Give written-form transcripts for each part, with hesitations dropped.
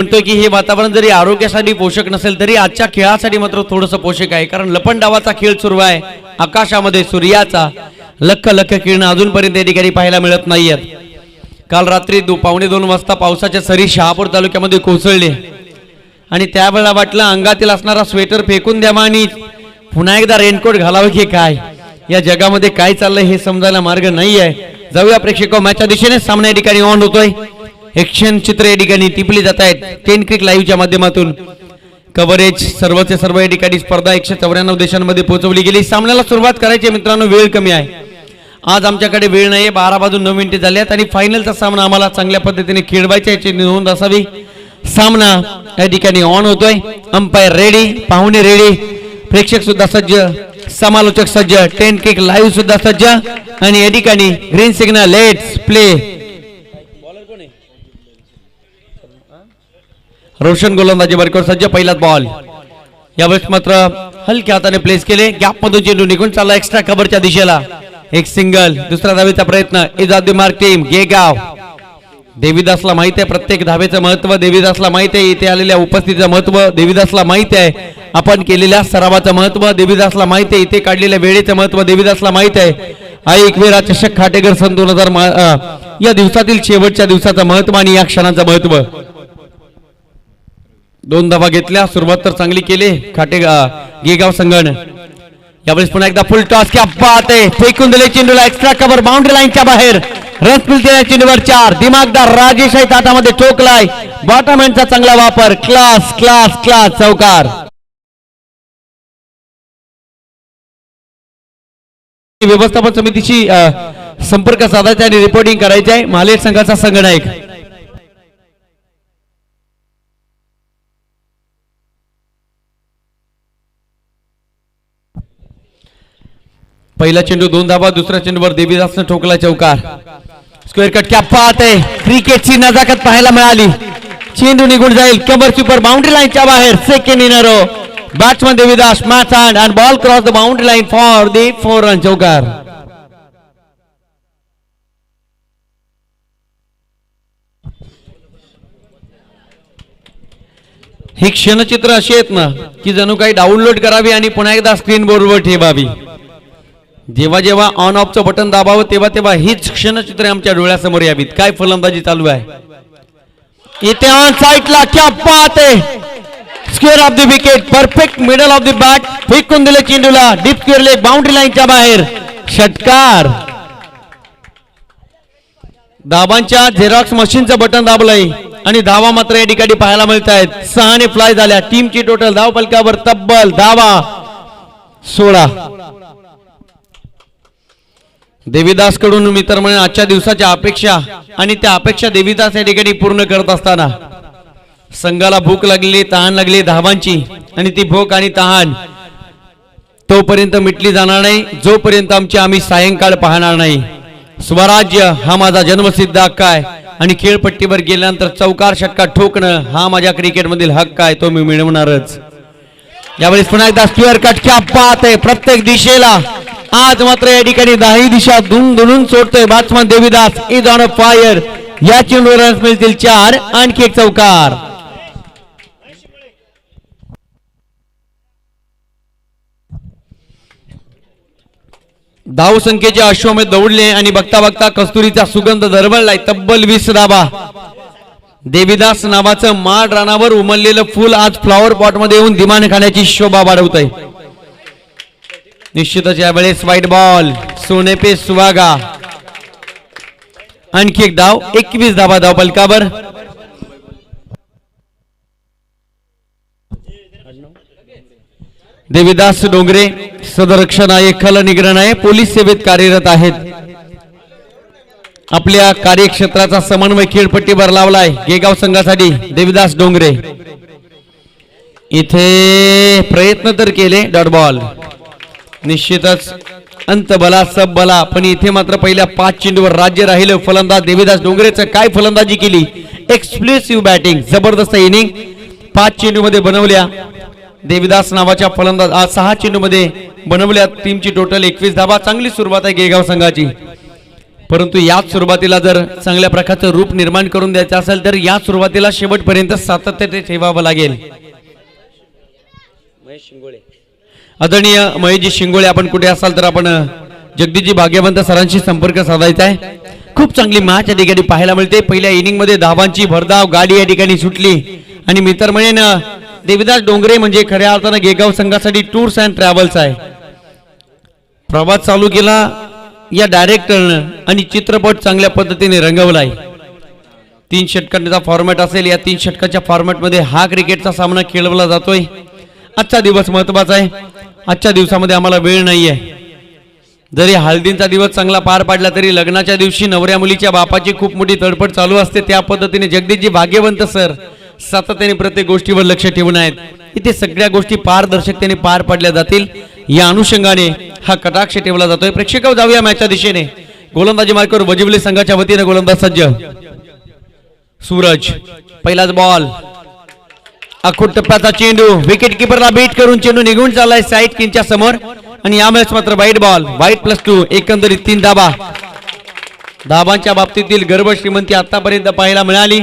म्हणतोय की हे वातावरण जरी आरोग्यासाठी पोषक नसेल तरी आजच्या खेळासाठी मात्र थोडंसं पोषक आहे, कारण लपंड डावाचा खेळ सुरू आहे. आकाशामध्ये सूर्याचा लख लख किरण अजूनपर्यंत या ठिकाणी पाहायला मिळत नाहीयेत. काल रात्री 2:15 वाजता पावसाच्या सरी शहापूर तालुक्यामध्ये कोसळले आणि त्यावेळेला वाटलं अंगातील असणारा स्वेटर फेकून द्यावा आणि पुन्हा एकदा रेनकोट घालावं की काय. या जगामध्ये काय चाललंय हे समजायला मार्ग नाही आहे. जाऊया प्रेक्षक, मॅचच्या दिशेने सामना या ठिकाणी ऑन होतोय. एक्शन चित्र या ठिकाणी टिपली जात आहेत 10 क्रिक लाईव्हच्या माध्यमातून. कव्हरेज सर्वचे सर्व या ठिकाणी स्पर्धा 194 देशांमध्ये पोहोचवली गेली. सामन्याला सुरुवात करायची मित्रांनो, वेळ कमी आहे. आज आमच्याकडे वेळ नाही, 12:09 झाल्यात आणि फायनलचा सामना आम्हाला चांगल्या पद्धतीने खेळवायचा याची नोंद असावी. सामना या ठिकाणी ऑन होतोय. अंपायर रेडी, पाहुणे रेडी, प्रेक्षक सुद्धा सज्ज, समालोचक सज्ज, 10 क्रिक लाईव्ह सुद्धा सज्ज आणि या ठिकाणी green signal, let's play. Roshan गोलंदाजी बरकर सज्ज, पहिलाच बॉल. यावेळेस मात्र हलक्या हाताने प्लेस केले, गॅप मधून चेंडू निघून चालला एक्स्ट्रा कव्हरच्या दिशेला. एक सिंगल, दुसरा धावेचा प्रयत्न. इजाद मार्क टीम गेगाव. देवीदासला माहित आहे प्रत्येक धावेचं महत्व, देवीदासला माहित आहे इथे आलेल्या उपस्थितीचं महत्व, देवीदासला माहित आहे आपण केलेल्या सरावाचं महत्व, देवीदासला माहित आहे इथे काढलेल्या वेळेचं महत्व, देवीदासला माहित आहे एकवेरा चषक खाटेकर सन 2000 या दिवसातील शेवटच्या दिवसाचं महत्व आणि या क्षणाचं महत्व. 2 धावा घेतल्या, सुरुवात तर चांगली केली गेगाव संघाने. यावेळेस पुन्हा एकदा फुल टॉस, क्या बात आहे, फेकून दिले चेंडूला एक्स्ट्रा कव्हर, बाउंड्री लाईनच्या बाहेर. रन मिळते चेंडूवर 4. दिमागदार राजेश आहेत हातामध्ये ठोकलाय, बॉटम हँडचा चांगला वापर, क्लास क्लास क्लास चौकार. व्यवस्थापन समितीशी संपर्क साधायचा आणि रिपोर्टिंग करायचे आहे. मालेर संघाचा संघनायक. पहिला चेंडू 2 धावा, दुसऱ्या चेंडूवर देवीदासने ठोकला चौकार. स्क्वेअर कट, क्या बात आहे, क्रिकेटची नजाकत पाहायला मिळाली. चेंडू निघून जाईल कव्हर सुपर, बाउंड्री लाईनच्या बाहेर. Second in a row, batsman Devidas match hand and ball cross the boundary line for the 4 run चौकार. ही क्षणचित्र अशी आहेत ना की जणू काही डाउनलोड करावी आणि पुन्हा एकदा स्क्रीन बोर्डवर ठेवावी. जेव्हा जेव्हा ऑन ऑफचं बटन दाबावं तेव्हा तेव्हा हीच क्षणचित्रे आमच्या डोळ्यासमोर यावीत. काय फलंदाजी चालू आहे इथे ऑन साइडला, क्या बात आहे, square of the wicket, perfect middle of the bat, फेकून दिले चेंडूला डीप स्क्वेअर लेग, बाउंड्री लाईनच्या बाहेर. षटकार. धावांच्या झेरॉक्स मशीनचं बटन दाबलंय आणि धावा मात्र या ठिकाणी पाहायला मिळत आहेत. 6 फ्लाय झाल्या. टीमची टोटल धाव फलकावर तब्बल धावा 16. देवीदास कडून मी तर म्हणेन आजच्या दिवसाच्या अपेक्षा आणि त्या अपेक्षा देवीदास या ठिकाणी पूर्ण करत असताना संघाला भूक लागली, तहान लागली धावांची आणि ती भूक आणि तहान तोपर्यंत मिटली जाणार नाही जोपर्यंत आम्ही सायंकाळ पाहणार नाही. स्वराज्य हा माझा जन्मसिद्ध हक्क आहे आणि खेळपट्टीवर गेल्यानंतर चौकार षटकार ठोकणं हा माझ्या क्रिकेटमधील हक्क आहे, तो मी मिळवणारच. यावेळेस पुन्हा एकदा स्क्वेअर कट, क्या बात आहे, प्रत्येक दिशेला. आज मात्र या ठिकाणी 10 दिशा धुंदुन सोडतोय batsman Devidas. Is on a fire. या चेंडूवर रन्स मिळतील 4, आणखी एक चौकार. धाव संख्येचे अश्वमेध दौडले आणि बघता बघता कस्तुरीचा सुगंध दरवळलाय. तब्बल 20 धावा. देवीदास नावाचं माड रानावर उमललेलं फुल आज फ्लॉवर पॉट मध्ये येऊन दिमाने खाण्याची शोभा वाढवतंय. निश्चितच यावेळेस वाईट बॉल, सोने पे सुहागा. आणखी एक धाव, 21 धावा धाव फलकावर. देवीदास डोंगरे सदरक्षण आहे, खल निग्रहण आहे, पोलीस सेवेत कार्यरत आहेत. आपल्या कार्यक्षेत्राचा समन्वय खेळपट्टीवर लावलाय गेगाव संघासाठी देवीदास डोंगरे. इथे प्रयत्न तर केले, डॉट बॉल. निश्चितच अंत बला सब बला, पण इथे मात्र पहिल्या 5 चेंडूवर राज्य राहिलं. फलंदाज देवीदास डोंगरेचं काय फलंदाजी केली, एक्सप्लेसिव्ह बॅटिंग, जबरदस्त इनिंग. 5 चेंडू मध्ये बनवल्या देवीदास नावाच्या फलंदाज. आज 6 चेंडू मध्ये बनवल्या. टीमची टोटल 21 धावा. चांगली सुरुवात आहे गेगाव संघाची. परंतु याच सुरुवातीला जर चांगल्या प्रकारचं रूप निर्माण करून द्यायचं असेल तर या सुरुवातीला शेवटपर्यंत सातत्य ते ठेवावं लागेल. आदरणीय महेशजी शिंगोळे, आपण कुठे असाल तर आपण जगदीशजी भाग्यवंत सरांशी संपर्क साधायचा आहे. खूप चांगली मॅच या ठिकाणी पाहायला मिळते. पहिल्या इनिंग मध्ये धावांची भरधाव गाडी या ठिकाणी सुटली आणि मित्र म्हणेन देविदास डोंगरे म्हणजे खऱ्या अर्थानं गेगाव संघासाठी टूर्स अँड ट्रॅव्हल्स आहे. प्रवास चालू केला या डायरेक्टरनं आणि चित्रपट चांगल्या पद्धतीने रंगवलाय. 3 षटकांचा फॉर्मॅट असेल. या 3 षटकाच्या फॉर्मॅटमध्ये हा क्रिकेटचा सामना खेळवला जातोय. आजचा दिवस महत्वाचा आहे. आजच्या दिवसामध्ये आम्हाला वेळ नाहीये. जरी हळदींचा दिवस चांगला पार पाडला तरी लग्नाच्या दिवशी नवऱ्या मुलीच्या बापाची खूप मोठी तडफड चालू असते. त्या पद्धतीने जगदीशजी भाग्यवंत सर सातत्याने प्रत्येक गोष्टीवर लक्ष ठेवून आहेत. इथे सगळ्या गोष्टी पारदर्शकतेने पार पाडल्या जातील या अनुषंगाने हा कटाक्ष ठेवला जातोय. प्रेक्षकांनो, जाऊया मॅचच्या दिशेने. गोलंदाजी मार्कावर वजिवले संघाच्या वतीने गोलंदाज सज्ज सूरज. पहिलाच बॉल, अखूट टप्प्याचा चेंडू, विकेट किपरला बीट करून चेंडू निघून चाललाय साईड किनच्या समोर आणि यावेळेस मात्र वाईट बॉल. वाईट +2, एकंदरीत 3 धाबा. धाबांच्या बाबतीतील गर्भ श्रीमंती आतापर्यंत पाहायला मिळाली.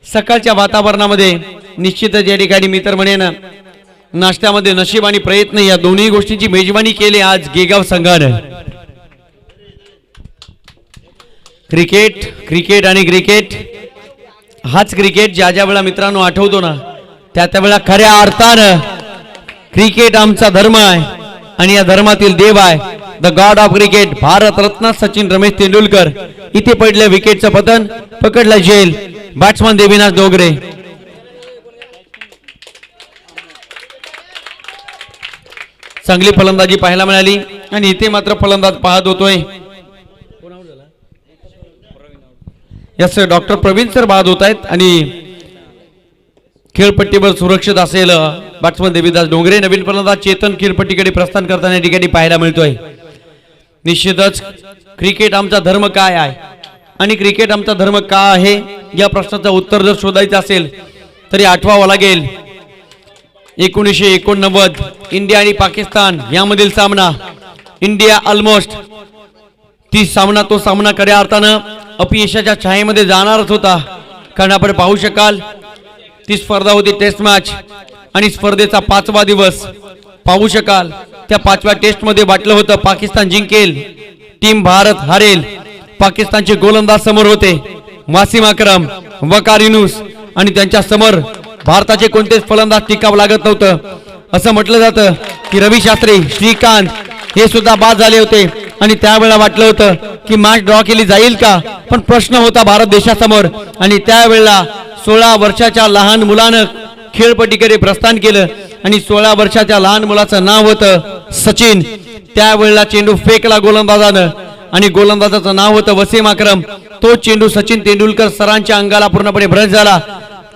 सकाळच्या वातावरणामध्ये निश्चितच या ठिकाणी मित्र म्हणेन नाश्त्यामध्ये नशीब आणि प्रयत्न या दोन्ही गोष्टींची मेजवानी केली आज गेगाव संघानं. क्रिकेट क्रिकेट आणि क्रिकेट हाच क्रिकेट ज्या ज्या वेळा मित्रांनो आठवतो ना त्या त्यावेळेला खऱ्या अर्थानं क्रिकेट आमचा धर्म आहे आणि या धर्मातील देव आहे. The God of cricket Bharat Ratna Sachin Ramesh Tendulkar. इथे पडले विकेटचं पतन, पकडलं जेल. बॅट्समन देविदास डोंगरे. चांगली फलंदाजी पाहायला मिळाली आणि इथे मात्र फलंदाज पाहत होतोय. यस, डॉक्टर प्रवीण सर बाद होत आहेत आणि खेळपट्टीवर सुरक्षित असेल बॅट्समन देविदास डोंगरे. नवीन फलंदाज चेतन खेळपट्टीकडे प्रस्थान करताना या ठिकाणी पाहायला मिळतोय. निश्चितच क्रिकेट आमचा धर्म काय आहे आणि क्रिकेट आमचा धर्म का आहे या प्रश्नाचं उत्तर जर शोधायचं असेल तरी आठवावं लागेल 1989 इंडिया आणि पाकिस्तान यामधील सामना. इंडिया ऑलमोस्ट तो सामना खऱ्या अर्थानं अपयशाच्या छायेमध्ये जाणारच होता. कारण आपण पाहू शकाल ती स्पर्धा होती टेस्ट मॅच आणि स्पर्धेचा 5वा दिवस. पाहू शकाल त्या 5व्या टेस्ट मध्ये वाटलं होतं पाकिस्तान जिंकेल, टीम भारत हारेल. पाकिस्तानचे गोलंदाज समोर होते वासिम अक्रम, वकार युनुस आणि त्यांच्या समोर भारताचे कोणतेच फलंदाज टिकावं लागत नव्हतं. असं म्हटलं जातं की रवी शास्त्री, श्रीकांत हे सुद्धा बाद झाले होते आणि त्यावेळेला वाटलं होतं की मॅच ड्रॉ केली जाईल का. पण प्रश्न होता भारत देशासमोर आणि त्यावेळेला 16 वर्षाच्या लहान मुलानं खेळपट्टीकडे प्रस्थान केलं आणि 16 वर्षाच्या लहान मुलाचं नाव होतं सचिन. त्यावेळेला चेंडू फेकला गोलंदाजानं आणि गोलंदाजाचं नाव होतं वसीम अक्रम. तो चेंडू सचिन तेंडुलकर सरांच्या अंगाला पूर्णपणे भ्रश झाला.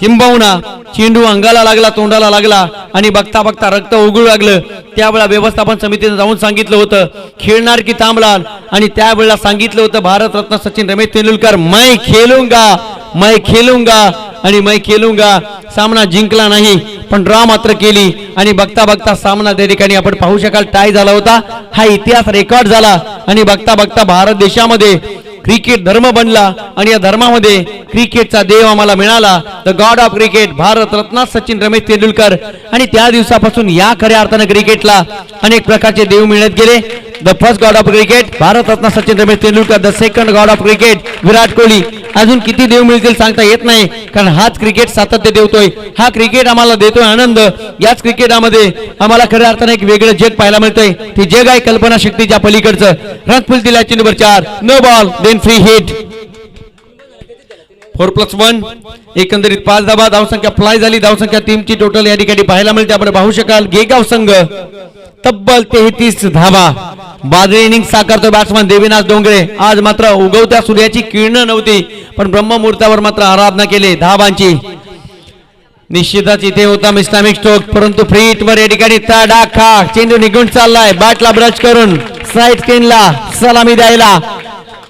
किंबहुना चेंडू अंगाला लागला, तोंडाला लागला आणि बघता बघता रक्त उघडू लागलं. त्यावेळेला व्यवस्थापन समितीने जाऊन सांगितलं होतं खेळणार की थांबणार आणि त्यावेळेला सांगितलं होतं भारत रत्न सचिन रमेश तेंडुलकर मैं खेलूंगा आणि मैं खेलूंगा. सामना जिंकला नाही पण ड्रॉ मात्र केली आणि बघता बघता सामना त्या ठिकाणी आपण पाहू शकाल टाय झाला होता. हा इतिहास रेकॉर्ड झाला आणि बघता बघता भारत देशामध्ये क्रिकेट धर्म बनला आणि या धर्मामध्ये क्रिकेटचा देव आम्हाला मिळाला. The God of cricket Bharat Ratna Sachin Ramesh Tendulkar. आणि त्या दिवसापासून या खऱ्या अर्थाने क्रिकेटला अनेक प्रकारचे देव मिळत गेले. The first god of cricket Bharat Ratna Sachin Ramesh Tendulkar, the second god of cricket Virat Kohli. अजून किती देव मिळतील सांगता येत नाही कारण हाच क्रिकेट सातत्य देतोय. हा क्रिकेट आम्हाला देतोय आनंद. याच क्रिकेटामध्ये आम्हाला खऱ्या अर्थाने एक वेगळं जग पाहायला मिळतंय. ती जग आहे कल्पना शक्तीच्या पलीकडचं. रन दिला चेंडूवर 4, no ball then free hit. 4+1 एकंदरीत 5 धाबा. धावसंख्या फ्लाय झाली. धावसंख्या टीमची टोटल या ठिकाणी पाहायला मिळते. आपण पाहू शकाल गेगाव संघ तब्बल 33 धाबा. बाजरी इनिंग साकारतो बॅट्समन देविदास डोंगरे. आज मात्र उगवत्या सूर्याची किरणं नव्हती पण ब्रह्ममुहूर्तावर मात्र आराधना केली धाबांची. निश्चितच इथे होता मिस्टामिक स्ट्रोक परंतु फ्री हिट वर या ठिकाणी तडाखा चेंडू निघून चाललाय. बॅटला ब्रश करून साईड स्क्रीनला सलामी द्यायला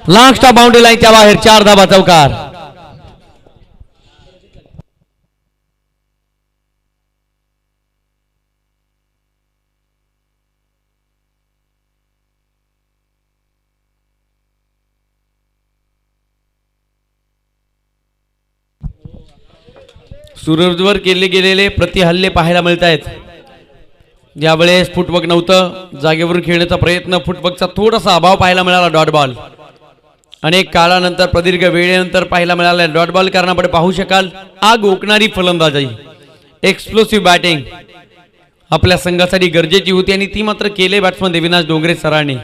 लॉंग स्टॉप बाउंड्री लाईनच्या बाहेर 4 धाबा चौकार. सूरजवर केले गेलेले प्रतिहल्ले पाहायला मिळत आहेत. ज्यावेळेस फुटवर्क नव्हतं जागेवरून खेळण्याचा प्रयत्न, फुटवर्कचा थोडासा अभाव पाहायला मिळाला. डॉट बॉल अनेक काळानंतर प्रदीर्घ वेळेनंतर पाहायला मिळाला. डॉट बॉल कारणापुढे पाहू शकाल आग ओकणारी फलंदाजी, एक्सप्लोसिव्ह बॅटिंग आपल्या संघासाठी गरजेची होती आणि ती मात्र केले बॅट्समन देविनाश डोंगरे सरांनी.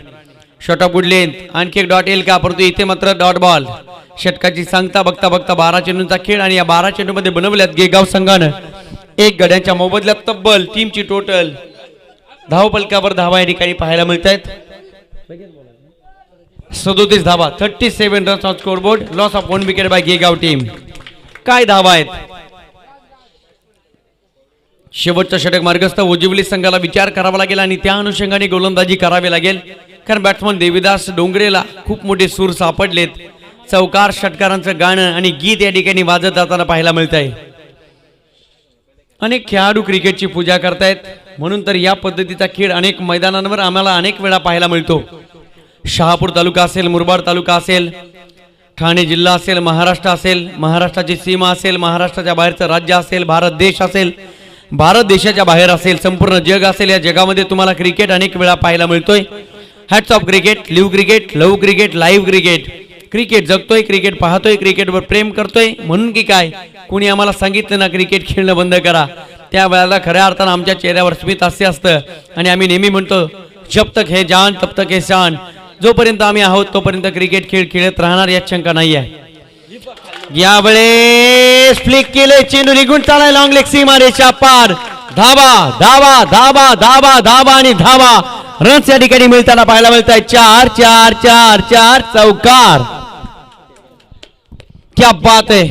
शॉट ऑफ गुड लेंथ, आणखी एक डॉट येईल का, परंतु इथे मात्र डॉट बॉल. षटकाची सांगता बघता बघता 12 चेंडूंचा खेळ आणि या 12 चेंडूमध्ये बनवल्यात गेगाव संघानं एक गड्यांच्या मोबदल्यात तब्बल टीमची टोटल धावपलकावर धावा या ठिकाणी पाहायला मिळत आहेत. 37 धावा, 37 runs on scoreboard. Loss of 1 wicket by गेगाव टीम. काय धावा आहेत. शेवटचा षटक मार्गस्थ उज्ज्वलित संघाला विचार करावा लागेल आणि त्या अनुषंगाने गोलंदाजी करावी लागेल, कारण बॅट्समन देविदास डोंगरेला खूप मोठे सूर सापडलेत. चौकार षटकारांचं गाणं आणि गीत या ठिकाणी वाजत जाताना पाहायला मिळत आहे. अनेक खेळाडू क्रिकेटची पूजा करतायत, म्हणून तर या पद्धतीचा खेळ अनेक मैदानांवर आम्हाला अनेक वेळा पाहायला मिळतो. शहापूर तालुका असेल, मुरबाड तालुका असेल, ठाणे जिल्हा असेल, महाराष्ट्र असेल, महाराष्ट्राची सीमा असेल, महाराष्ट्राच्या बाहेरचं राज्य असेल, भारत देश असेल, भारत देशाच्या बाहेर असेल, संपूर्ण जग असेल, या जगामध्ये तुम्हाला क्रिकेट अनेक वेळा पाहायला मिळतोय. Hats off cricket, live cricket, love cricket, live cricket. Cricket जगतोय, क्रिकेट पाहतोय, क्रिकेटवर प्रेम करतोय. म्हणून की काय, कुणी आम्हाला सांगितलं ना क्रिकेट खेळणं बंद करा, त्या वेळेला खऱ्या अर्थानं आमच्या चेहऱ्यावर स्मित हास्य असतं आणि आम्ही नेहमी म्हणतो जब तक है जान तब तक है शान. जोपर्यंत आम्ही आहोत तोपर्यंत क्रिकेट खेळ खेळत राहणार यात शंका नाही आहे. यावेळेस फ्लिक केले, चेंडू निघून चालाय लॉंग लेग सीमारेषा पार. धावा धावा धावा धावा धावा आणि धावा. रन्स या ठिकाणी मिळताना पाहायला मिळत आहे. 4 4 4 4 चौकार. क्या बात है.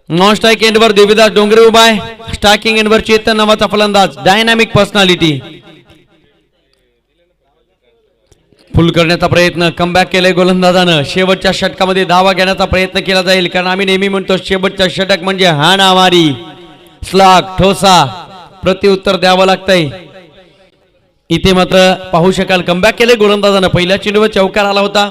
नॉन स्ट्राइक एंडवर देविदास डोंगरे उभा आहे. स्ट्रायकिंग एंडवर चेतन नावाचा फलंदाज, डायनामिक पर्सनॅलिटी. फुल करण्याचा प्रयत्न, कमबॅक केले गोलंदाजानं. शेवटच्या षटकामध्ये धावा घेण्याचा प्रयत्न केला जाईल, कारण आम्ही नेहमी म्हणतो शेवटचा षटक म्हणजे हाणामारी, स्लाग, ठोसा, प्रत्युत्तर द्यावं लागतंय. इथे मात्र पाहू शकाल कमबॅक केले गोलंदाजानं. पहिल्या चेंडूवर चौकार आला होता,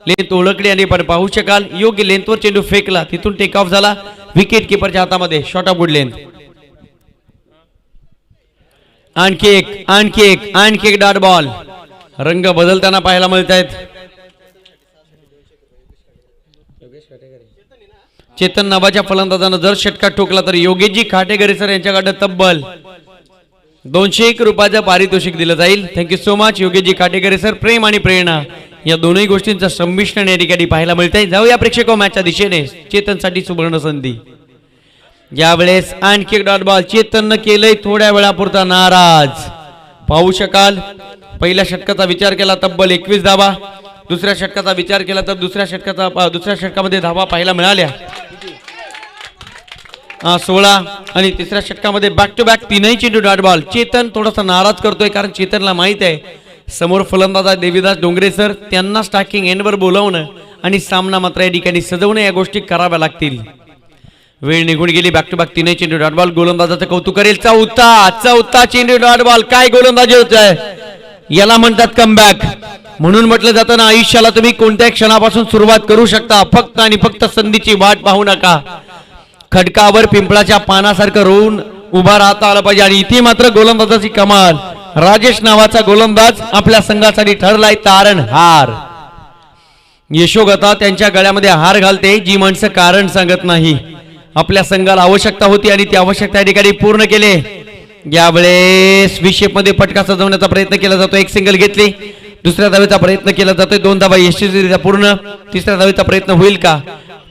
लेंथ ओळखली आणि पण पाहू शकाल योग्य लेंथवर चेंडू फेकला, तिथून टेक ऑफ झाला विकेट किपरच्या हातामध्ये. Shot of good length. आणखी एक डॉट बॉल. रंग बदलताना पाहायला मिळत आहेत. चेतन नावाच्या फलंदाजानं जर षटकार ठोकला तर योगेशजी खाटेघरे सर यांच्याकडे तब्बल 201 रुपयाचं पारितोषिक दिलं जाईल. Thank you so much Yogeshji खाटेघरे sir. प्रेम आणि प्रेरणा या दोनही गोष्टींचं संमिश्रण या ठिकाणी पाहायला मिळतंय. जाऊया प्रेक्षक मॅचच्या दिशेने. चेतनसाठी सुवर्ण संधी. यावेळेस आणखी एक डॉट बॉल. चेतननं केलंय थोड्या वेळापुरता नाराज. पाहू शकाल पहिल्या षटकाचा विचार केला तब्बल 21 धावा. दुसऱ्या षटकाचा विचार केला तर दुसऱ्या षटकामध्ये धावा पाहायला मिळाल्या 16 आणि तिसऱ्या षटकामध्ये बॅक टू बॅक तीनही चेंडू डॉट बॉल. चेतन थोडासा नाराज करतोय, कारण चेतनला माहित आहे समोर फलंदाज देविदास डोंगरे सर, त्यांना स्ट्रायकिंग एंडवर बोलावणं आणि सामना मात्र या ठिकाणी सजवणं या गोष्टी कराव्या लागतील. वेळ निघून गेली. बॅक टू बॅक तीनही चेंडू डॉट बॉल. गोलंदाजाचं कौतुक करेल. चौथा चेंडू डॉट बॉल. काय गोलंदाजी होत आहे, याला म्हणतात कमबॅक. म्हणून म्हटलं जातं ना, आयुष्याला तुम्ही कोणत्या क्षणापासून सुरुवात करू शकता, फक्त आणि फक्त संधीची वाट पाहू नका. खडकावर पिंपळाच्या पानासारखं रोवून उभा राहता आलं पाहिजे. आणि इथे मात्र गोलंदाजाची कमाल. राजेश नावाचा गोलंदाज आपल्या संघासाठी ठरलाय तारणहार. यशोगता त्यांच्या गळ्यामध्ये हार घालते, जी माणसं कारण सांगत नाही. आपल्या संघाला आवश्यकता होती आणि ती आवश्यकता या ठिकाणी पूर्ण केले. यावेळेस विशेप मध्ये फटका सजवण्याचा प्रयत्न केला जातो. एक सिंगल घेतली. दुसऱ्या धावेचा प्रयत्न केला जातोय. 2 धावा यशस्वीरित्या पूर्ण. तिसऱ्या धावेचा प्रयत्न होईल का?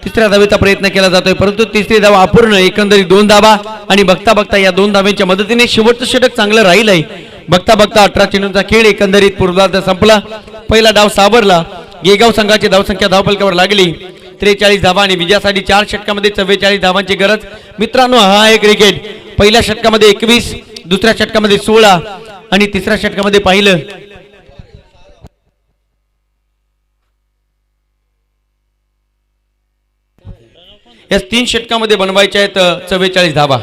तिसऱ्या धावेचा प्रयत्न केला जातोय, परंतु तिसरी धावा अपूर्ण. एकंदरीत 2 धावा आणि बघता बघता या 2 धाव्यांच्या मदतीने शेवटचं षटक चांगलं राहीलय. बघता बघता 18 चेंडूंचा खेळ एकंदरीत पूर्वार्ध संपला. पहिला डाव सावरला. गेगाव संघाची धावसंख्या धावफलकावर लागली 43 धावा आणि विजयासाठी 4 षटकामध्ये 44 धावांची गरज. मित्रांनो, हा आहे क्रिकेट. पहिल्या षटकामध्ये 21, दुसऱ्या षटकामध्ये 16 आणि तिसऱ्या षटकामध्ये पाहिलं या 3 षटकामध्ये बनवायच्या आहेत 44 धावा.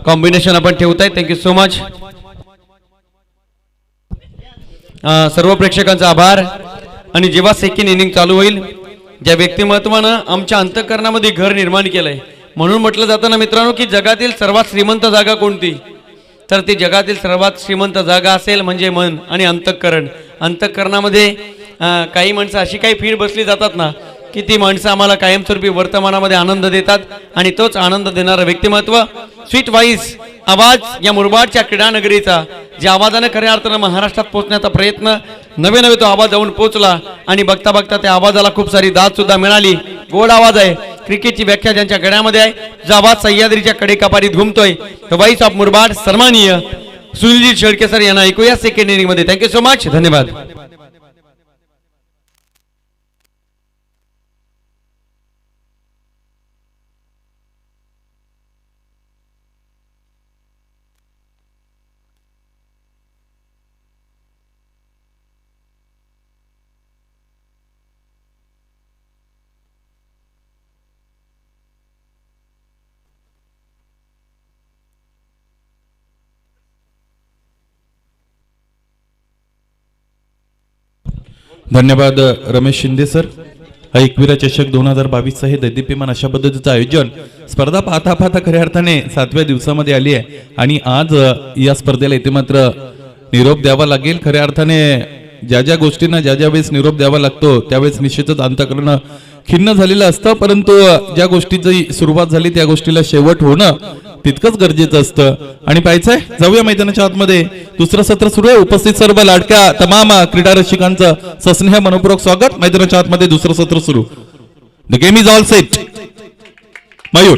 कॉम्बिनेशन आपण ठेवताय. Thank you so much. सर्व प्रेक्षकांचा आभार. आणि जेव्हा सेकंड इनिंग चालू होईल, ज्या व्यक्तिमत्वानं आमच्या अंतःकरणामध्ये घर निर्माण केलंय, म्हणून म्हटलं जातं ना मित्रांनो की जगातील सर्वात श्रीमंत जागा कोणती, तर ती जगातील सर्वात श्रीमंत जागा असेल म्हणजे मन आणि अंतःकरण. अंतःकरणामध्ये काही माणसं अशी काही फीड बसली जातात ना की ती माणसं आम्हाला कायमस्वरूपी वर्तमानामध्ये आनंद देतात. आणि तोच आनंद देणारं व्यक्तिमत्व, स्वीट व्हॉइस आवाज या मुरबाडच्या क्रीडा नगरीचा, ज्या आवाजाने खऱ्या अर्थानं महाराष्ट्रात पोहोचण्याचा प्रयत्न, नवे नवे तो आवाज जाऊन पोहोचला आणि बघता बघता त्या आवाजाला खूप सारी दाद सुद्धा मिळाली. गोड आवाज आहे, क्रिकेटची व्याख्या ज्यांच्या गळ्यामध्ये आहे, जो आवाज सह्याद्रीच्या कडेकपारीत घुमतोय, द व्हॉइस ऑफ मुरबाड सन्माननीय सुनीलजी शेळके सर यांना ऐकूया सेकंड इनिंग मध्ये. Thank you so much. धन्यवाद. धन्यवाद रमेश शिंदे सर. हा एकविरा चषक 2022 हे दैदिप्यमान अशा पद्धतीचं आयोजन स्पर्धा पाहता पाहता खऱ्या अर्थाने 7व्या दिवसामध्ये आली आहे. आणि आज या स्पर्धेला इथे मात्र निरोप द्यावा लागेल. खऱ्या अर्थाने ज्या ज्या गोष्टींना ज्या ज्या वेळेस निरोप द्यावा लागतो त्यावेळेस निश्चितच अंतःकरण खिन्न झालेलं असतं, परंतु ज्या गोष्टीची सुरुवात झाली त्या गोष्टीला शेवट होणं तितकंच गरजेचं असतं. आणि पाहायचंय, जाऊया मैदानाच्या आतमध्ये. दुसरं सत्र सुरू आहे. उपस्थित सर्व लाडक्या तमाम क्रीडा रसिकांचं सस्नेह मनपूर्वक स्वागत. मैदानाच्या आतमध्ये दुसरं सत्र सुरू. The game is all set. Mayur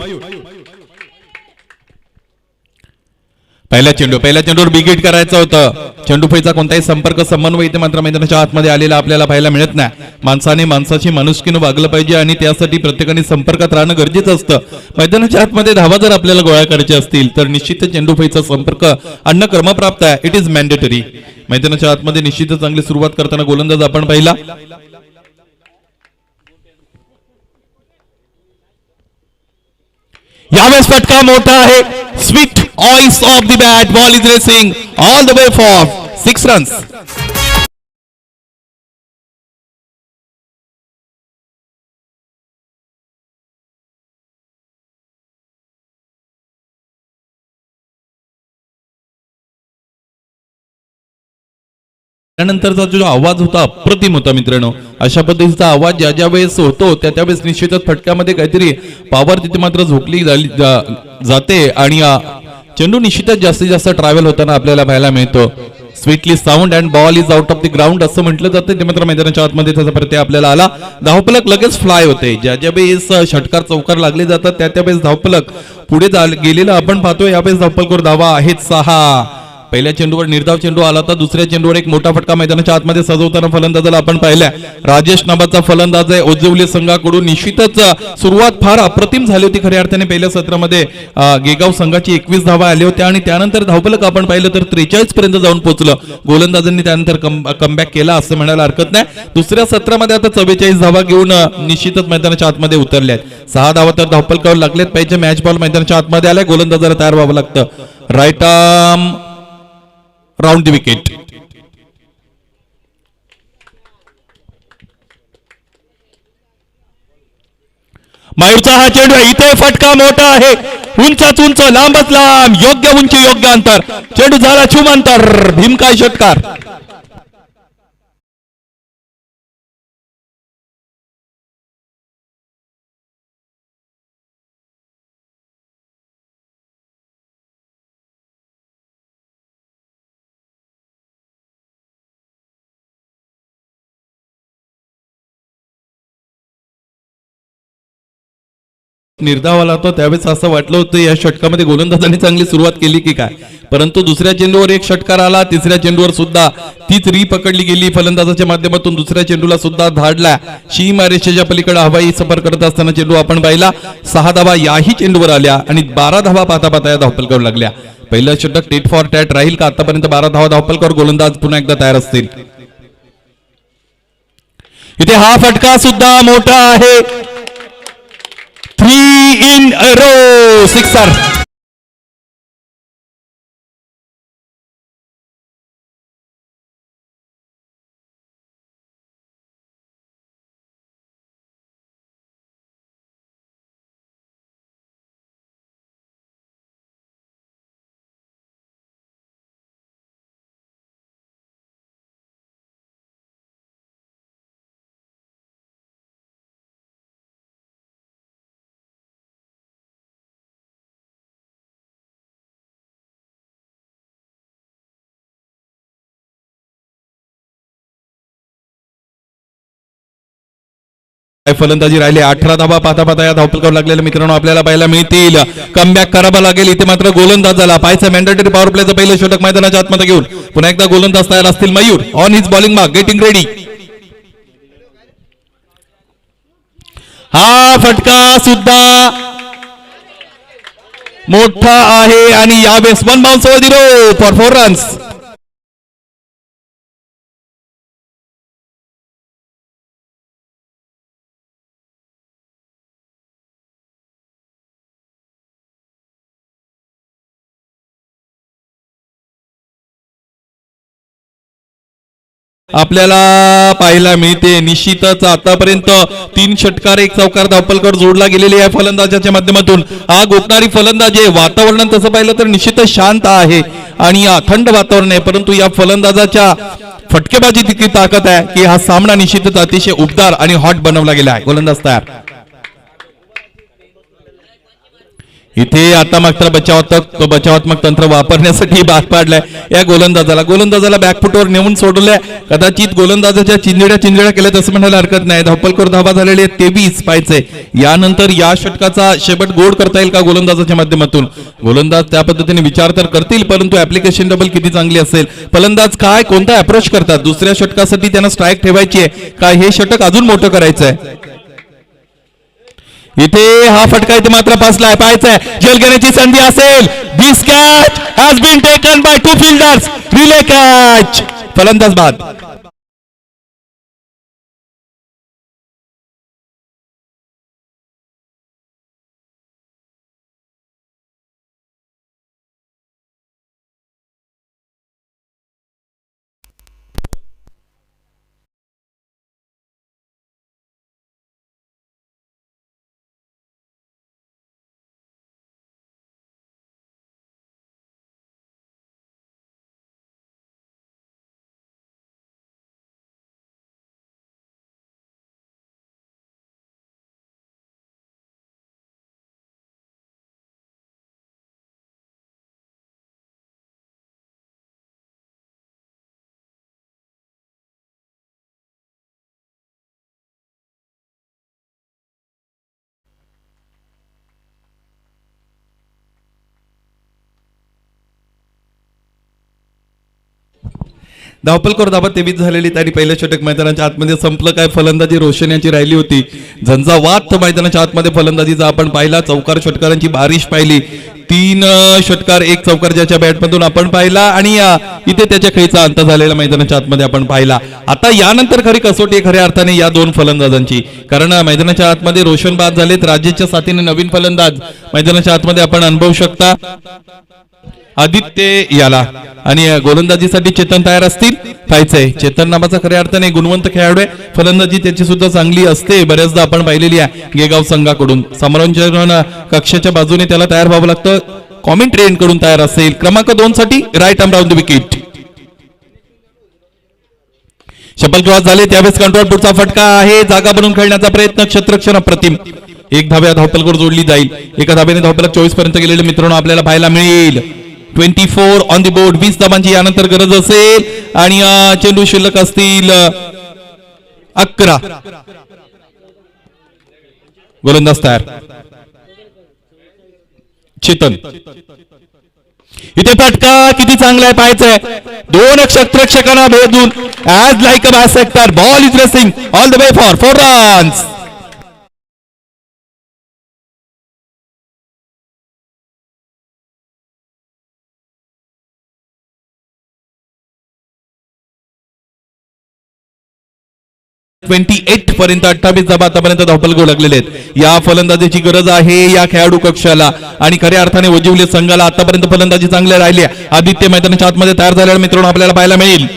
पहिल्या चेंडूवर बिग हिट करायचं होतं. चेंडूफळीचा कोणताही संपर्क समन्वय इथे मात्र मैदानाच्या आतमध्ये आलेला आपल्याला पाहायला मिळत नाही. माणसाने माणसाची माणुसकीनं वागलं पाहिजे आणि त्यासाठी प्रत्येकाने संपर्कात राहणं गरजेचं असतं. मैदानाच्या आतमध्ये धावा जर आपल्याला गोळा करायचे असतील तर निश्चितच चेंडूफळीचा संपर्क आणणं क्रमप्राप्त आहे. It is mandatory. मैदानाच्या आतमध्ये निश्चितच चांगली सुरुवात करताना गोलंदाज आपण पाहिला. यावेळेस फटका मोठा आहे. Sweet voice of the bat. Ball is racing all the way for 6 runs. त्यानंतरचा जो आवाज होता अप्रतिम होता मित्रांनो. अशा पद्धतीचा आवाज ज्या ज्या वेळेस होतो त्या त्यावेळेस निश्चितच फटक्यामध्ये काहीतरी पॉवर तिथे मात्र झोकली जाते आणि चेंडू निश्चितच जास्तीत जास्त ट्रॅव्हल होताना आपल्याला पाहायला मिळतो. Sweetly sound and ball is out of the ground असं म्हटलं जातं. ते मात्र मैदानाच्या आतमध्ये त्याचा प्रत्यय आपल्याला आला. धावफलक लगेच फ्लाय होते. ज्या ज्या वेळेस षटकार चौकार लागले जातात त्या त्यावेळेस धावफलक पुढे गेलेलं आपण पाहतोय. यावेळेस धावफलकावर धावा आहेत 6. पहिल्या चेंडूवर निर्धाव चेंडू आला होता. दुसऱ्या चेंडूवर एक मोठा फटका मैदानाच्या आतमध्ये सजवताना फलंदाजाला आपण पाहिल्या. राजेश नावाचा फलंदाज आहे ओजिवले संघाकडून. निश्चितच सुरुवात फार अप्रतिम झाली होती खऱ्या अर्थाने. पहिल्या सत्रामध्ये गेगाव संघाची 21 धावा आल्या होत्या आणि त्यानंतर धावफलक आपण पाहिलं तर 43 पर्यंत जाऊन पोहोचलं. गोलंदाजांनी त्यानंतर कमबॅक केला असं म्हणायला हरकत नाही. दुसऱ्या सत्रामध्ये आता 44 धावा घेऊन निश्चितच मैदानाच्या आतमध्ये उतरल्या आहेत. 6 धावा तर धावफलकावर लागलेत पाहिजे. मॅच बॉल मैदानाच्या आतमध्ये आलाय. गोलंदाजाला तयार व्हावं लागतं. Right arm round the wicket. मयूरचा हा चेंडू इथे फटका मोठा आहे. उंचाच उंच लांबच लांब योग्य उंची योग्य अंतर. चेंडू झाला छुम अंतर. भीमकाय षटकार. निर्धावाला होता त्यावेळेस असं वाटलं होतं या षटकामध्ये गोलंदाजांनी चांगली सुरुवात केली की काय, परंतु दुसऱ्या चेंडूवर एक षटकार आला, तिसऱ्या चेंडूवर सुद्धा तीच री पकडली गेली फलंदाजाच्या माध्यमातून, दुसऱ्या चेंडूला सुद्धा धाडला सीमा रेषेच्या पलीकडे हवाई सफर करत असताना चेंडू आपण पाहिला 6 धावा याही चेंडूवर आल्या आणि 12 धावा पाहता पाहता या धावपलकावर लागल्या. पहिलं षटक टेट फॉर टॅट राहील का? आतापर्यंत 12 धावा धावपलकावर गोलंदाज पुन्हा एकदा तयार असतील. इथे हा फटका सुद्धा मोठा आहे, 3 in a row, सिक्सर. फलंदाजी राहिले 18 धावा पाहता पाहता या धावपलकावर लागलेल्या मित्रांनो आपल्याला पाहायला मिळतील. कमबॅक करावा लागेल इथे मात्र गोलंदाजाला पाहायचं मॅन्डेटरी पॉवर प्लेचं पहिलं षटक मैदानाच्या आतमध्ये घेऊन पुन्हा एकदा गोलंदाज तयार असतील. Mayur on his bowling mark getting ready. हा फटका सुद्धा मोठा आहे आणि यावेळेस 1 bounce over the row for 4 runs. आपल्याला पाहायला मिळते निश्चितच आतापर्यंत 3 षटकार 1 चौकार धावपलकर जोडला गेलेले आहे फलंदाजाच्या माध्यमातून. हा गोपणारी फलंदाज आहे, वातावरण तसं पाहिलं तर निश्चितच शांत आहे आणि थंड वातावरण आहे, परंतु या फलंदाजाच्या फटकेबाजी इतकी ताकद आहे की हा सामना निश्चितच अतिशय उबदार आणि हॉट बनवला गेला आहे. गोलंदाज तयार. इथे आता मात्र बचावात्मक तंत्र वापरण्यासाठी भाग पाडलाय या गोलंदाजाला बॅकफुटवर नेऊन सोडलंय. कदाचित गोलंदाजाच्या चिंजड्या केल्या तसं म्हणायला हरकत नाही. धावपलकर धावा झालेले 23 पाहिजे. यानंतर या षटकाचा शेवट गोड करता येईल का गोलंदाजाच्या माध्यमातून? गोलंदाज त्या पद्धतीने विचार तर करतील, परंतु ऍप्लिकेशन डबल किती चांगली असेल, फलंदाज काय कोणता अप्रोच करतात, दुसऱ्या षटकासाठी त्यांना स्ट्राईक ठेवायची आहे का हे षटक अजून मोठं करायचं आहे? इथे हा फटका इथे मात्र फसलाय, पाहायचंय झेल घेण्याची संधी असेल. This catch has been taken by 2 fielders. Relay catch, फलंदाज बाद. धावपलकर धावा 23 झालेली आणि पहिलं षटक मैदानाच्या आतमध्ये संपलं. काय फलंदाजी रोशन यांची राहिली होती. झंझावात मैदानाच्या आतमध्ये फलंदाजीचा आपण पाहिला. चौकार षटकारांची बारिश पाहिली. 3 षटकार 1 चौकार ज्याच्या बॅटमधून आपण पाहिला आणि इथे त्याच्या खेळीचा अंत झालेला मैदानाच्या आतमध्ये आपण पाहिला. आता यानंतर खरी कसोटी खऱ्या अर्थाने या 2 फलंदाजांची, कारण मैदानाच्या आतमध्ये रोशन बाद झालेत. राज्याच्या साथीने नवीन फलंदाज मैदानाच्या आतमध्ये आपण अनुभवू शकता आदित्य याला, आणि गोलंदाजीसाठी चेतन तयार असतील. पाहायचंय चेतन नावाचा खऱ्या अर्थाने गुणवंत खेळाडू आहे. फलंदाजी त्याची सुद्धा चांगली असते, बऱ्याचदा आपण पाहिलेली आहे गेगाव संघाकडून. समालोचन कक्षाच्या बाजूने त्याला तयार व्हावं लागतं. कॉमेंट्री एंड कडून तयार असेल. क्रमांक 2 साठी right arm round the wicket. Shuffle cross झाले त्यावेळेस कंट्रोल पुढचा फटका आहे. जागा बनवून खेळण्याचा प्रयत्न, क्षेत्रक्षण अप्रतिम. 1 धाव्या धावपलकर जोडली जाईल. एका धाब्याने धावपलक 24 पर्यंत गेलेले मित्रांनो आपल्याला पाहायला मिळेल. 24 ऑन द बोर्ड. 20 धावांची यानंतर गरज असेल आणि चेंडू शिल्लक असतील 11. गोलंदाज तयार. चेतन इथे फटका किती चांगला आहे पाहायचंय. दोन क्षेत्ररक्षकांना भेदून as like a bisector ball is racing all the way for 4 runs. पर्यंत 28 धावा आतापर्यंत धावपल गोल लागलेले आहेत. या फलंदाजीची गरज आहे या खेळाडू कक्षाला आणि खऱ्या अर्थाने वजिवले संघाला आतापर्यंत फलंदाजी चांगली राहिली. आदित्य मैदानाच्या आतमध्ये तयार झालेला मित्रांनो आपल्याला पाहायला मिळेल.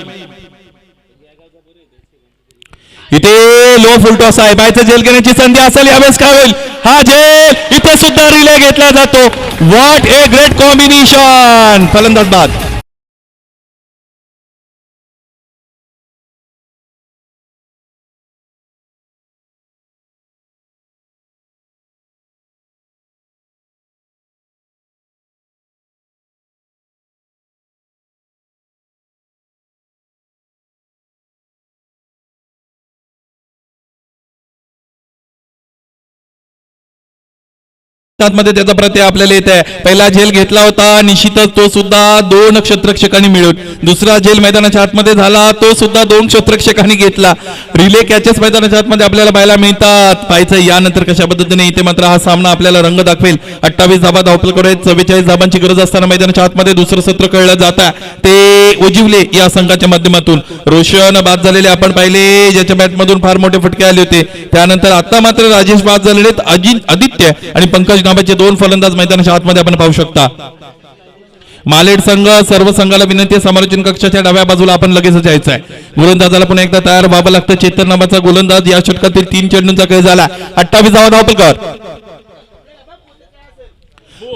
इथे लो फुलटॉस आहे. बायचं झेल घेण्याची संधी असेल यावेळेस काय होईल. हा झेल इथे सुद्धा रिले घेतला जातो. What a great combination. फलंदाज बाद. मध्ये त्याचा प्रत्यय आपल्याला येत आहे. पहिला झेल घेतला होता निश्चितच तो सुद्धा 2 क्षेत्ररक्षकांनी मिळून. दुसरा झेल मैदानाच्या आतमध्ये झाला तो सुद्धा 2 क्षेत्ररक्षकांनी घेतला. रिले कॅचेस मैदानाच्या आतमध्ये आपल्याला पाहायला मिळतात. पाहायचं यानंतर कशा पद्धतीने इथे मात्र हा सामना आपल्याला रंग दाखवेल. 28 धावा धावपल करत 44 धावांची गरज असताना मैदानाच्या आतमध्ये दुसरं सत्र कळलं जातं ते वजिवले या संघाच्या माध्यमातून. रोशन बाद झालेले आपण पाहिले ज्याच्या बॅटमधून फार मोठे फटके आले होते. त्यानंतर आता मात्र राजेश बाद झालेले आदित्य आणि पंकज नावाचे 2 फलंदाज मैदानाच्या आतमध्ये आपण पाहू शकता. मालेड संघ सर्व संघाला विनंती समालोचन कक्षाच्या डाव्या बाजूला आपण लगेच जायचं आहे. गोलंदाजाला पुन्हा एकदा तयार व्हावं लागतं. चेतन नावाचा गोलंदाज या षटकातील 3 चेंडूंचा खेळ झाला. 28 धावा Dhavpalkar.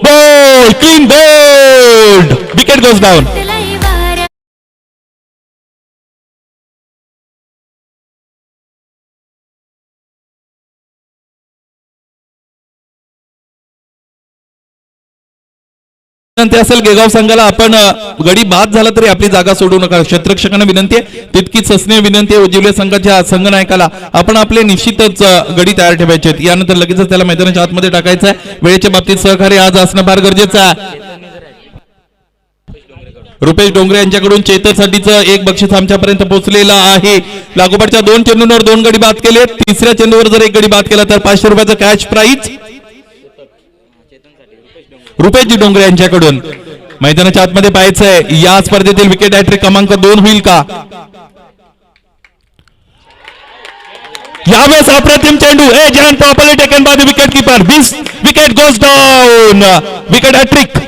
Ball clean bowled wicket goes down. असेल गेगाव संघाला आपण गडी बाद झाला तरी आपली जागा सोडू नका. क्षेत्ररक्षकांना विनंती आहे तितकीच सस्नेह विनंती आहे उजिवले संघाच्या संघनायकाला आपण आपले निश्चितच गडी तयार ठेवायचे आहेत. यानंतर लगेचच त्याला मैदानाच्या आतमध्ये टाकायचं आहे. वेळेच्या बाबतीत सहकार्य आज असणं फार गरजेचं आहे. रुपेश डोंगरे यांच्याकडून चेतनसाठीच एक बक्षीस आमच्यापर्यंत पोहोचलेलं आहे. लागोपाठच्या 2 चेंडूंवर 2 गडी बाद केले. तिसऱ्या चेंडूवर जर 1 गडी बाद केला तर 500 रुपयाचं कॅश प्राइज रुपेशजी डोंगरे यांच्याकडून. मैदानाच्या आतमध्ये पाहायचंय या स्पर्धेतील विकेट हॅट्रिक क्रमांक 2 होईल का. यावेळेस अप्रतिम चेंडू again properly taken by the wicket keeper. This wicket goes down. Wicket hattrick.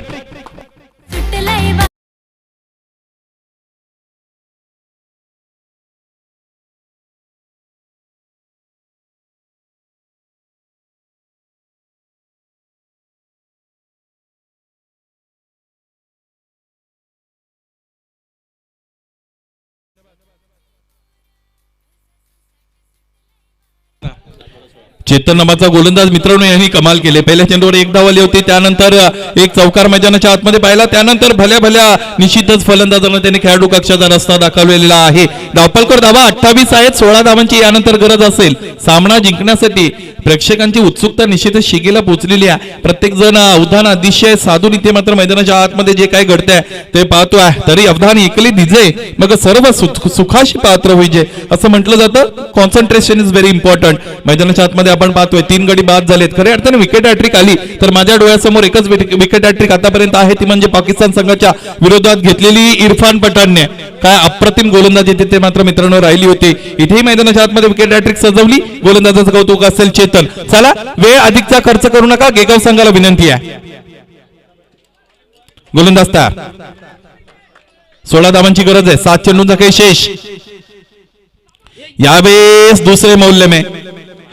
Chetan नावाचा गोलंदाज मित्रांनो यांनी कमाल केले. पहिल्या चेंडूवर 1 धाव आली होती. त्यानंतर एक चौकार मैदानाच्या आतमध्ये पाहिला. त्यानंतर भल्या भल्या निश्चितच फलंदाजांना त्यांनी खेळाडू कक्षाचा रस्ता दाखवलेला आहे. धावपलकर धावा 28 आहेत. 16 धावांची यानंतर गरज असेल सामना जिंकण्यासाठी. प्रेक्षकांची उत्सुकता निश्चितच शिगेला पोहोचलेली आहे. प्रत्येक जण अवधान अतिशय साधून इथे मात्र मैदानाच्या आतमध्ये जे काय घडतंय ते पाहतोय. तरी अवधान एकली दिजे मग सर्व सुखाशी पात्र होईजे असं म्हटलं जातं. Concentration is very important. मैदानाच्या आतमध्ये आपण पाहतोय 3 गडी बाद झालेत. खऱ्या अर्थाने विकेट हॅट्रिक आली तर माझ्या डोळ्यासमोर एकच विकेट हॅट्रिक आतापर्यंत आहे ती म्हणजे पाकिस्तान संघाच्या विरोधात घेतलेली इरफान पठाणने. काय अप्रतिम गोलंदाजी तिथे मात्र मित्रांनो राहिली होती. इथेही मैदानाच्या आतमध्ये विकेट हॅट्रिक सजवली. गोलंदाजाचं कौतुक असेल चेतन. चला वेळ अधिकचा खर्च करू नका. गेगाव संघाला विनंती आहे. गोलंदाज तयार. 16 धावांची गरज आहे. 7 चेंडूंचा खेळ शेष. यावेळेस दुसरे मौल्य में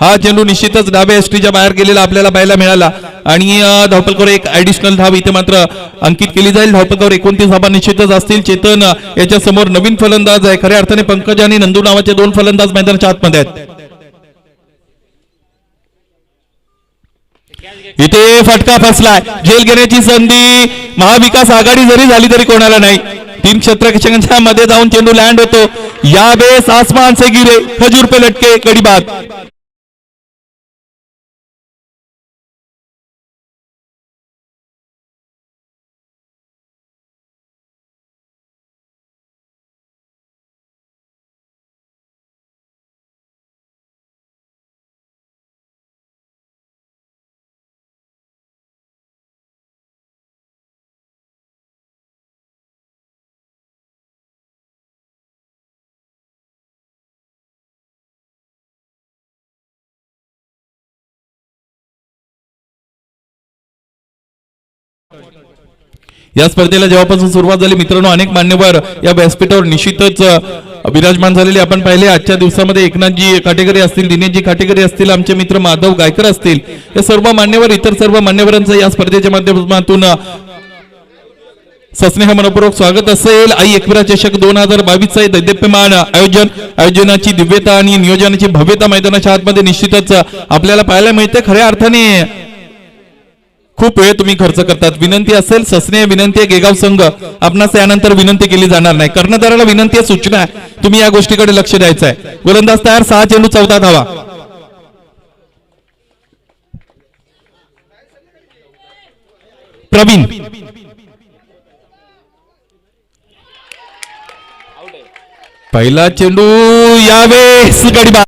हा चेंडू निश्चितच डाव्या एसटीच्या बाहेर गेलेला आपल्याला पाहायला मिळाला आणि धावपलकर एक ऍडिशनल धाव इथे मात्र अंकित केली जाईल. धावपलकर 29 धावा निश्चितच असतील. चेतन याच्या समोर नवीन फलंदाज आहे. खऱ्या अर्थाने पंकज आणि नंदू नावाचे 2 फलंदाज मैदानाच्या आतमध्ये आहेत. इथे फटका फसलाय. झेल घेण्याची संधी महाविकास आघाडी जरी झाली तरी कोणाला नाही. 3 क्षेत्ररक्षकांच्या मध्ये जाऊन चेंडू लँड होतो. यावेळेस आसमान से गिरे खजूर पे लटके गडी बाद. या स्पर्धेला जेव्हापासून सुरुवात झाली मित्रांनो अनेक मान्यवर या व्यासपीठावर निश्चितच विराजमान झालेले आपण पाहिले. आजच्या दिवसामध्ये एकनाथजी काटेकरी असतील, दिनेशजी काटेकरी असतील, आमचे मित्र माधव गायकर असतील, या सर्व मान्यवर इतर सर्व मान्यवरांचं या स्पर्धेच्या माध्यमातून सस्नेह मनपूर्वक स्वागत असेल. आई एकविरा चषक 2022 दैदिप्यमान आयोजनाची दिव्यता आणि नियोजनाची भव्यता मैदानाच्या आतमध्ये निश्चितच आपल्याला पाहायला मिळते. खऱ्या अर्थाने खूप वेळ तुम्ही खर्च करतात. विनंती असेल, सस्नेह विनंती आहे, गेगाव संघ आपणास यानंतर विनंती केली जाणार नाही. कर्णधाराला विनंती आहे, सूचना आहे, तुम्ही या गोष्टीकडे लक्ष द्यायचं आहे. गोलंदाज तयार, 6 चेंडू 14 धावा. प्रवीण पहिला चेंडू यावेळेस गडी बाद.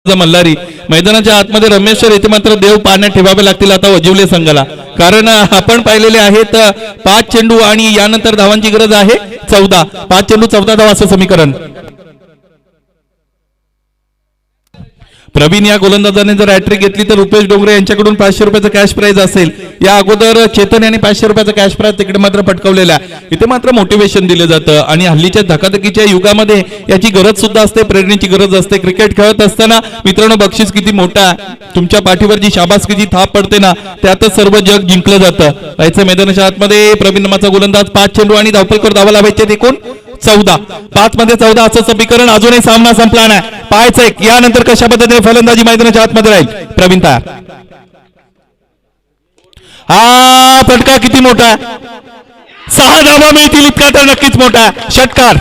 मल्हारी मैदानाच्या आतमध्ये रमेश्वर येथे मात्र देव पाण्यात ठेवावे लागतील आता वजिवले संघाला, कारण आपण पाहिलेले आहेत 5 चेंडू आणि यानंतर धावांची गरज आहे 14. 5 चेंडू 14 धावा असं समीकरण. प्रवीण या गोलंदाजाने जर हॅट्रिक घेतली तर रुपेश डोंगरे यांच्याकडून 500 रुपयाचं कॅश प्राइज असेल. या अगोदर चेतन यांनी 500 रुपयाचं कॅश प्राइज तिकडे मात्र पटकावलेला. इथे मात्र मोटिवेशन दिलं जातं आणि हल्लीच्या धकाधकीच्या युगामध्ये याची गरज सुद्धा असते, प्रेरणेची गरज असते. क्रिकेट खेळत असताना मित्रांनो बक्षीस किती मोठा, तुमच्या पाठीवर जी शाबासकीची थाप पडते ना त्यातच सर्व जग जिंकलं जातं. याचं मैदानाच्या आतमध्ये प्रवीण नामाचा गोलंदाज 5 चेंडू आणि धावपलकर धावा लावायचे एकूण 14. 5 मध्ये 14 असं समीकरण. अजूनही सामना संपला नाही. पाहायचं एक यानंतर कशा पद्धतीने फलंदाजी मैदानाच्या आतमध्ये राहील. प्रवीण तयार. हा फटका किती मोठा, 6 धावा मिळतील इतका तर नक्कीच मोठा षटकार.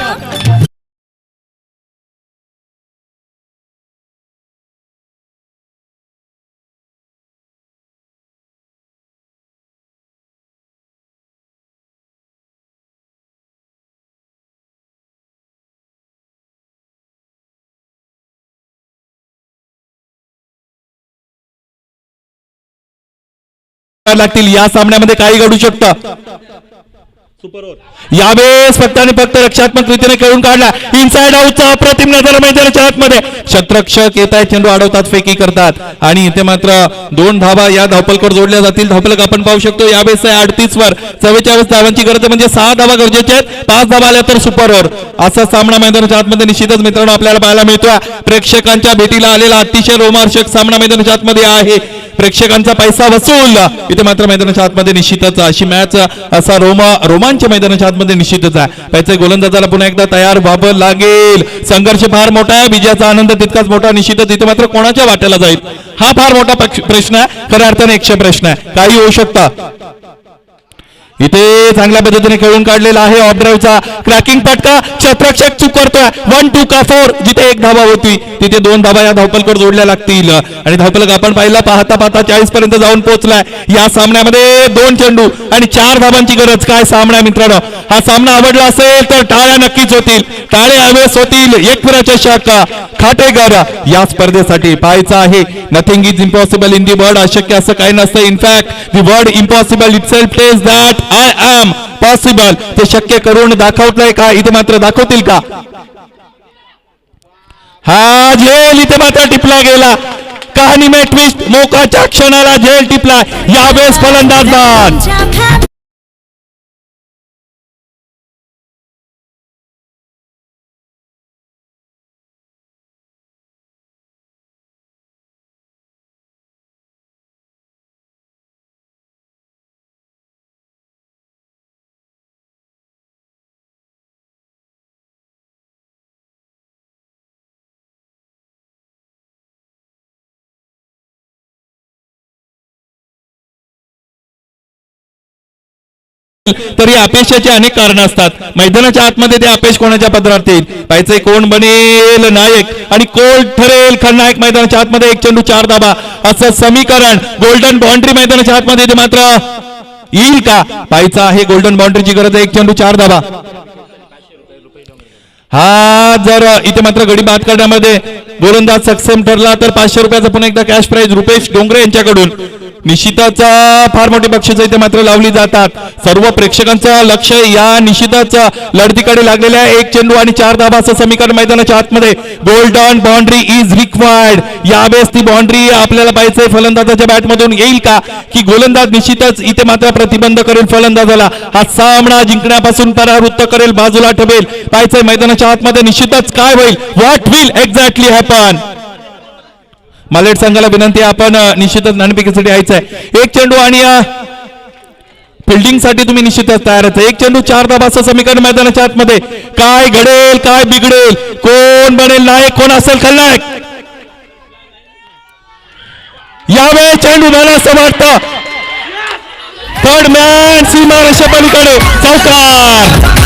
लागतील या सामन्यामध्ये काही घडू शकतं. यावेळेस फक्त आणि फक्त रक्षात्मक रीतीने खेळून काढला. इनसाइड आउटचा अप्रतिम नजर मैदानाच्या आतमध्ये. क्षेत्ररक्षक येत आहे, चेंडू अडवतात, फेकी करतात आणि इथे मात्र 2 धावा या धावपलकर जोडल्या जातील. धावपलक आपण पाहू शकतो यावेळेस 38 वर 44 धावांची गरज आहे, म्हणजे 6 धावा गरजेच्या आहेत. 5 धावा आल्या तर सुपरवर असा सामना मैदानाच्या आतमध्ये निश्चितच मित्रांनो आपल्याला पाहायला मिळतोय. प्रेक्षकांच्या भेटीला आलेला अतिशय रोमांचक सामना मैदानाच्या आतमध्ये आहे. प्रेक्षकांचा पैसा वसूल इथे मात्र मैदानाच्या आतमध्ये निश्चितच अशी मॅच असा रोमांच मैदानाच्या आतमध्ये निश्चितच आहे. त्याचे गोलंदाजाला पुन्हा एकदा तयार व्हावं लागेल. संघर्ष फार मोठा आहे, विजयाचा आनंद तितकाच मोठा निश्चितच. इथे मात्र कोणाच्या वाट्याला जाईल हा फार मोठा प्रश्न आहे. खऱ्या अर्थाने 100 प्रश्न आहे, काही होऊ शकतं. इथे चांगल्या पद्धतीने खेळून काढलेला आहे. ऑफ ड्राईव्हचा क्रॅकिंग फटका, क्षेत्ररक्षक चूक करतोय. 1-2 का 4 जिथे 1 धावा होती तिथे 2 धावा या धावपलकर जोडल्या लागतील आणि धावपलक आपण पाहिला पाहता 40 पर्यंत जाऊन पोहोचलाय. या सामन्यामध्ये 2 चेंडू आणि 4 धावांची गरज. काय सामना मित्रांनो, हा सामना आवडला असेल तर टाळ्या नक्कीच होतील, टाळ्या हवेस होतील. एकविरा चषक खाटेकर या स्पर्धेसाठी पाहायचं आहे. Nothing is impossible in the world, अशक्य असं काही नसतं. In fact the word impossible itself tells that I am possible. ते शक्य करून दाखवतंय का, इथे मात्र दाखवतील का. हा झेल इथे मात्र टिपला गेला. कहाणी में ट्विस्ट, मोकाच्या क्षणाला झेल टिपला. यावेळेस फलंदाज बाद. तरी अपयशाची अनेक कारण असतात. मैदानाच्या आतमध्ये ते अपयश कोणाच्या पदरात येईल, पाहिजे कोण बनेल नायक आणि कोण ठरेल खलनायक. मैदानाच्या आतमध्ये 1 चेंडू 4 धावा असं समीकरण. गोल्डन बाउंड्री मैदानाच्या आतमध्ये ते मात्र येईल का, पाहायचं आहे. गोल्डन बाउंड्रीची गरज आहे. 1 चेंडू 4 धावा. हा जर इथे मात्र गडी बाद करण्यामध्ये गोलंदाज सक्षम ठरला तर 500 रुपयाचा पुन्हा एकदा कॅश प्राइज रुपेश डोंगरे यांच्याकडून निश्चितच फार मोठी बक्षिसं इथे मात्र लावली जातात. सर्व प्रेक्षकांचं लक्ष या निश्चितच लढतीकडे लागलेलं आहे. एक चेंडू आणि 4 धावा असं समीकरण मैदानाच्या आतमध्ये. Golden boundary is required. यावेळेस ती बाउंड्री आपल्याला पाहिजे फलंदाजाच्या बॅटमधून येईल का की गोलंदाज निश्चितच इथे मात्र प्रतिबंध करेल फलंदाजाला. हा सामना जिंकण्यापासून परावृत्त करेल, बाजूला ठेवेल. पाहिजे मैदानाच्या आतमध्ये निश्चितच काय होईल, व्हॉट विल एक्झॅक्टली हॅपन. मालेट संघाला विनंती आहे, आपण निश्चितच नाणेफेकीसाठी यायचंय. एक चेंडू आणि फिल्डिंग साठी तुम्ही निश्चितच तयारच आहे. एक चेंडू 4 धावा असं समीकरण मैदानाच्या आतमध्ये. काय घडेल, काय बिघडेल, कोण बनेल नायक, कोण असेल खलनायक. यावेळी चेंडू मला असं वाटतं थर्ड मॅन सीमारेषा पलीकडे चौकार.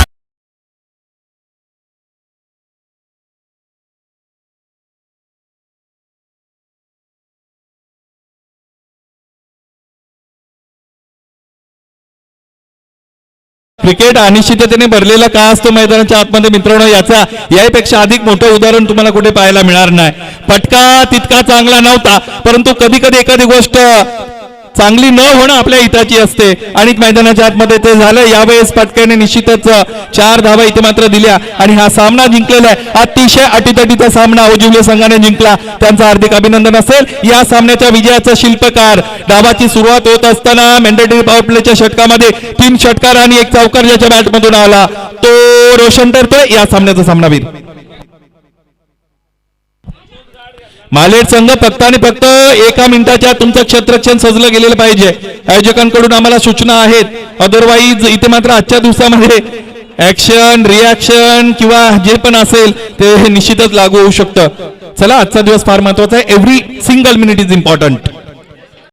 क्रिकेट अनिश्चिततेने भरलेला का असतो मैदानाच्या आतमध्ये मित्रांनो, यापेक्षा अधिक मोठं उदाहरण तुम्हाला कुठे पाहायला मिळणार नाही. फटका तितका चांगला नव्हता, परंतु कधी कधी एखादी गोष्ट चांगली न होणं आपल्या हिताची असते आणि मैदानाच्या आतमध्ये ते झालं. यावेळेस फटक्याने निश्चितच 4 धावा इथे मात्र दिल्या आणि हा सामना जिंकलेला आहे. अतिशय अटीतटीचा सामना उजिवले संघाने जिंकला, त्यांचं हार्दिक अभिनंदन असेल. या सामन्याच्या विजयाचा शिल्पकार डावाची सुरुवात होत असताना मॅन्डेटरी पॉवर प्लेच्या षटकामध्ये 3 षटकार आणि 1 चौकार ज्याच्या बॅटमधून आला तो रोशन ठरतोय या सामन्याचा सामनावीर. मालेट संघ फक्त आणि फक्त 1 मिनिटाच्या तुमचं क्षेत्ररक्षण सजलं गेलेलं पाहिजे. आयोजकांकडून आम्हाला सूचना आहेत. अदरवाईज इथे मात्र आजच्या दिवसामध्ये ऍक्शन रिॲक्शन किंवा जे पण असेल ते निश्चितच लागू होऊ शकतं. चला, आजचा दिवस फार महत्वाचा आहे. Every single minute is important.